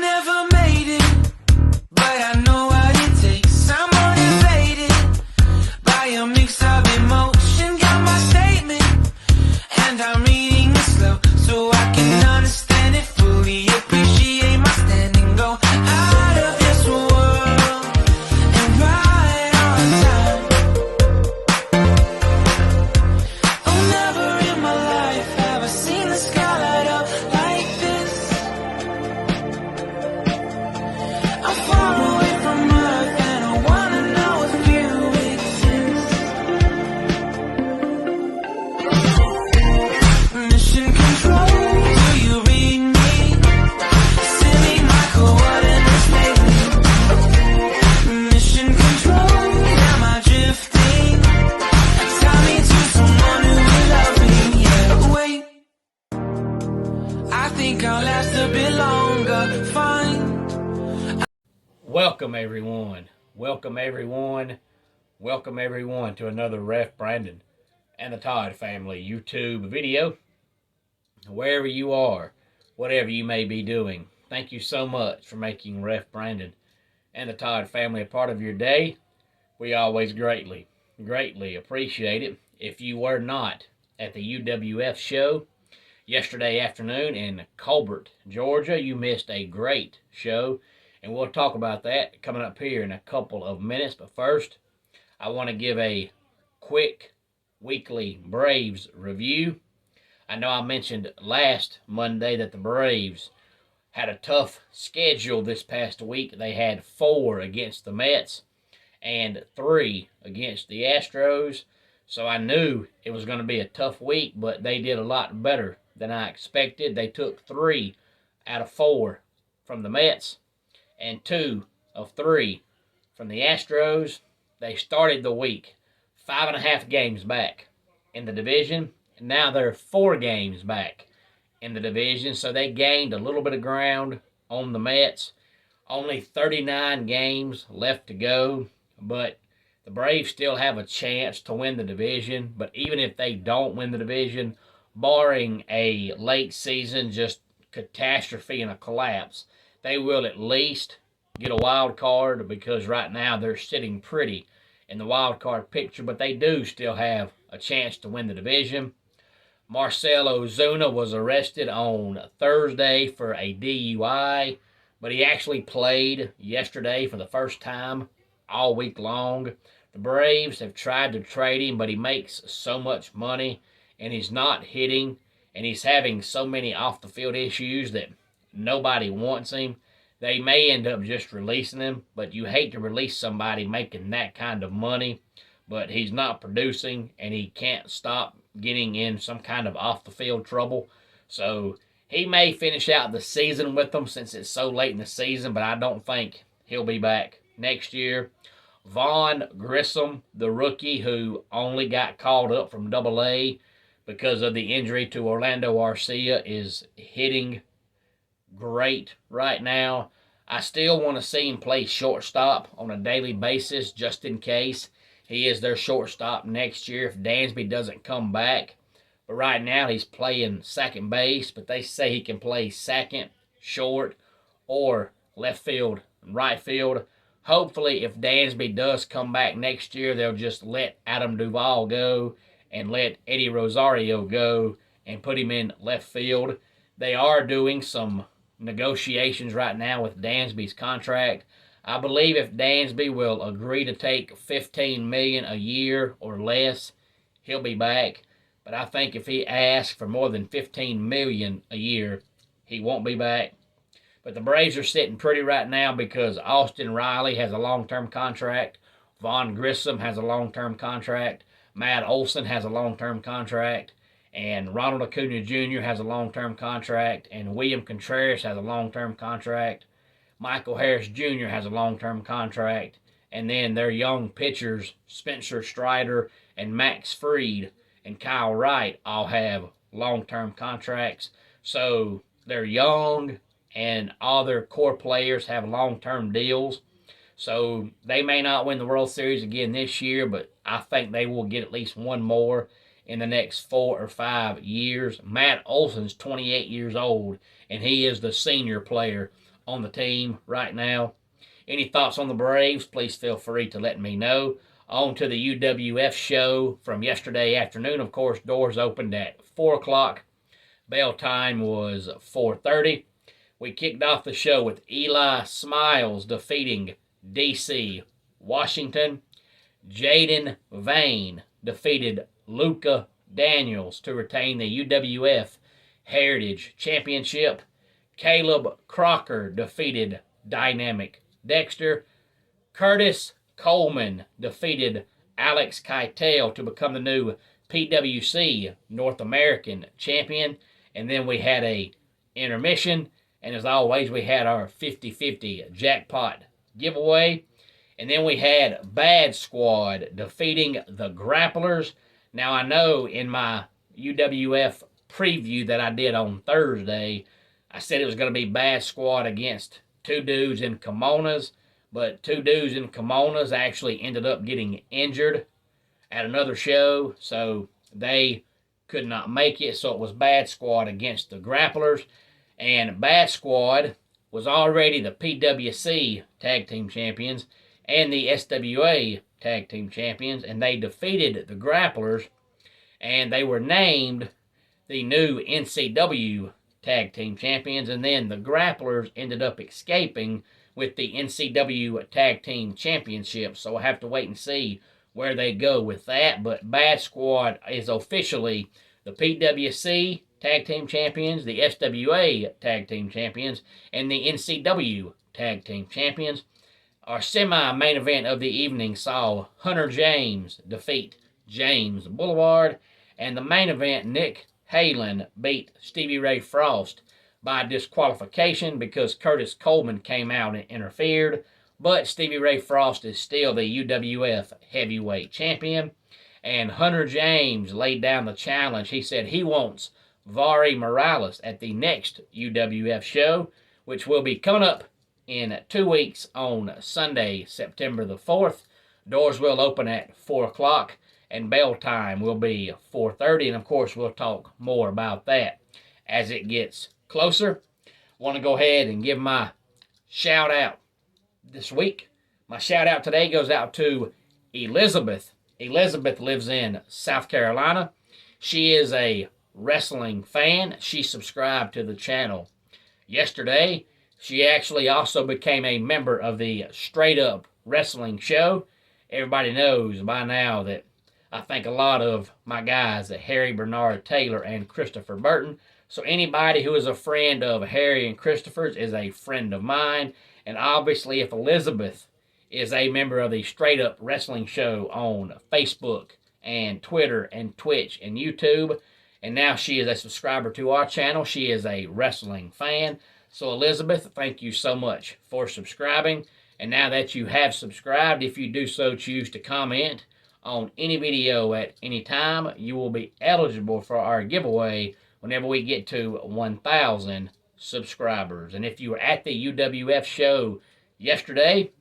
never made it, but I know what it takes. I'm motivated by a mix of emotion. Got my statement, and I'm reading it slow so I can understand it fully. Appreciate my standing, go out of this world and right on time. Oh, never in my life have I seen the sky light up like this. I'm far away from Earth and I wanna know if you exist. Mission control, do you read me? Send me my coordinates lately. Mission control, am I drifting? Tie me to someone who will love me, yeah. Wait, I think I'll last a bit longer, fine. Welcome everyone to another Ref Brandon and the Todd family YouTube video. Wherever you are, whatever you may be doing, thank you so much for making Ref Brandon and the Todd family a part of your day. We always greatly appreciate it. If you were not at the UWF show yesterday afternoon in Colbert, Georgia, you missed a great show. And we'll talk about that coming up here in a couple of minutes. But first, I want to give a quick weekly Braves review. I know I mentioned last Monday that the Braves had a tough schedule this past week. They had 4 against the Mets and 3 against the Astros. So I knew it was going to be a tough week, but they did a lot better than I expected. They took 3 out of 4 from the Mets and 2 of 3 from the Astros. They started the week 5.5 games back in the division, and now they're 4 games back in the division, so they gained a little bit of ground on the Mets. Only 39 games left to go, but the Braves still have a chance to win the division. But even if they don't win the division, barring a late season just catastrophe and a collapse, they will at least get a wild card, because right now they're sitting pretty in the wild card picture, but they do still have a chance to win the division. Marcell Ozuna was arrested on Thursday for a DUI, but he actually played yesterday for the first time all week long. The Braves have tried to trade him, but he makes so much money, and he's not hitting, and he's having so many off-the-field issues that nobody wants him. They may end up just releasing him, but you hate to release somebody making that kind of money. But he's not producing, and he can't stop getting in some kind of off-the-field trouble. So he may finish out the season with them since it's so late in the season, but I don't think he'll be back next year. Vaughn Grissom, the rookie who only got called up from AA because of the injury to Orlando Arcia, is hitting great right now. I still want to see him play shortstop on a daily basis just in case he is their shortstop next year if Dansby doesn't come back. But right now he's playing second base, but they say he can play second, short, or left field and right field. Hopefully if Dansby does come back next year, they'll just let Adam Duvall go and let Eddie Rosario go and put him in left field. They are doing some negotiations right now with Dansby's contract. I believe if Dansby will agree to take $15 million a year or less, he'll be back. But I think if he asks for more than $15 million a year, he won't be back. But the Braves are sitting pretty right now because Austin Riley has a long-term contract, Vaughn Grissom has a long-term contract, Matt Olson has a long-term contract, and Ronald Acuna Jr. has a long-term contract, and William Contreras has a long-term contract. Michael Harris Jr. has a long-term contract, and then their young pitchers, Spencer Strider and Max Fried and Kyle Wright, all have long-term contracts. So they're young, and all their core players have long-term deals. So they may not win the World Series again this year, but I think they will get at least one more in the next 4 or 5 years. Matt Olson's 28 years old, and he is the senior player on the team right now. Any thoughts on the Braves, please feel free to let me know. On to the UWF show from yesterday afternoon. Of course, doors opened at 4 o'clock. Bell time was 4:30. We kicked off the show with Eli Smiles defeating DC Washington. Jaden Vane defeated Luca Daniels to retain the UWF Heritage Championship. Caleb Crocker defeated Dynamic Dexter. Curtis Coleman defeated Alex Keitel to become the new PWC North American Champion. And then we had a intermission. And as always, we had our 50-50 jackpot giveaway. And then we had Bad Squad defeating the Grapplers. Now, I know in my UWF preview that I did on Thursday, I said it was going to be Bad Squad against two dudes in kimonos. But two dudes in kimonos actually ended up getting injured at another show. So they could not make it. So it was Bad Squad against the Grapplers. And Bad Squad was already the PWC Tag Team Champions and the SWA Tag Team Champions, and they defeated the Grapplers, and they were named the new NCW Tag Team Champions, and then the Grapplers ended up escaping with the NCW Tag Team Championship, so we'll have to wait and see where they go with that, but Bad Squad is officially the PWC Tag Team Champions, the SWA Tag Team Champions, and the NCW Tag Team Champions. Our semi-main event of the evening saw Hunter James defeat James Boulevard, and the main event, Nick Halen beat Stevie Ray Frost by disqualification because Curtis Coleman came out and interfered, but Stevie Ray Frost is still the UWF Heavyweight Champion, and Hunter James laid down the challenge. He said he wants Vari Morales at the next UWF show, which will be coming up in 2 weeks on Sunday, September the 4th. Doors will open at 4 o'clock, and bell time will be 4:30, and of course we'll talk more about that as it gets closer. Want to go ahead and give my shout out this week. My shout out today goes out to Elizabeth. Elizabeth lives in South Carolina. She is a wrestling fan. She subscribed to the channel yesterday. She actually also became a member of the Straight Up Wrestling Show. Everybody knows by now that I think a lot of my guys, Harry Bernard Taylor and Christopher Burton. So anybody who is a friend of Harry and Christopher's is a friend of mine. And obviously if Elizabeth is a member of the Straight Up Wrestling Show on Facebook and Twitter and Twitch and YouTube, and now she is a subscriber to our channel, she is a wrestling fan. So Elizabeth, thank you so much for subscribing. And now that you have subscribed, if you do so choose to comment on any video at any time, you will be eligible for our giveaway whenever we get to 1,000 subscribers. And if you were at the UWF show yesterday,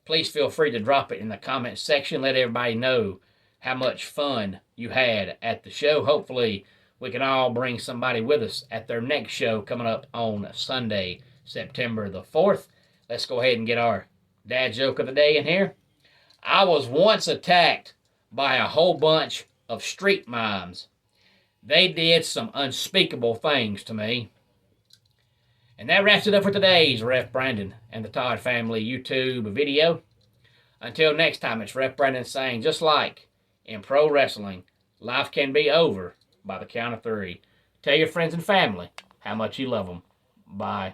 please feel free to drop it in the comment section. Let everybody know how much fun you had at the show. Hopefully we can all bring somebody with us at their next show coming up on Sunday, September the 4th. Let's go ahead and get our dad joke of the day in here. I was once attacked by a whole bunch of street mimes. They did some unspeakable things to me. And that wraps it up for today's Ref Brandon and the Todd Family YouTube video. Until next time, it's Ref Brandon saying, just like in pro wrestling, life can be over by the count of 3. Tell your friends and family how much you love them. Bye.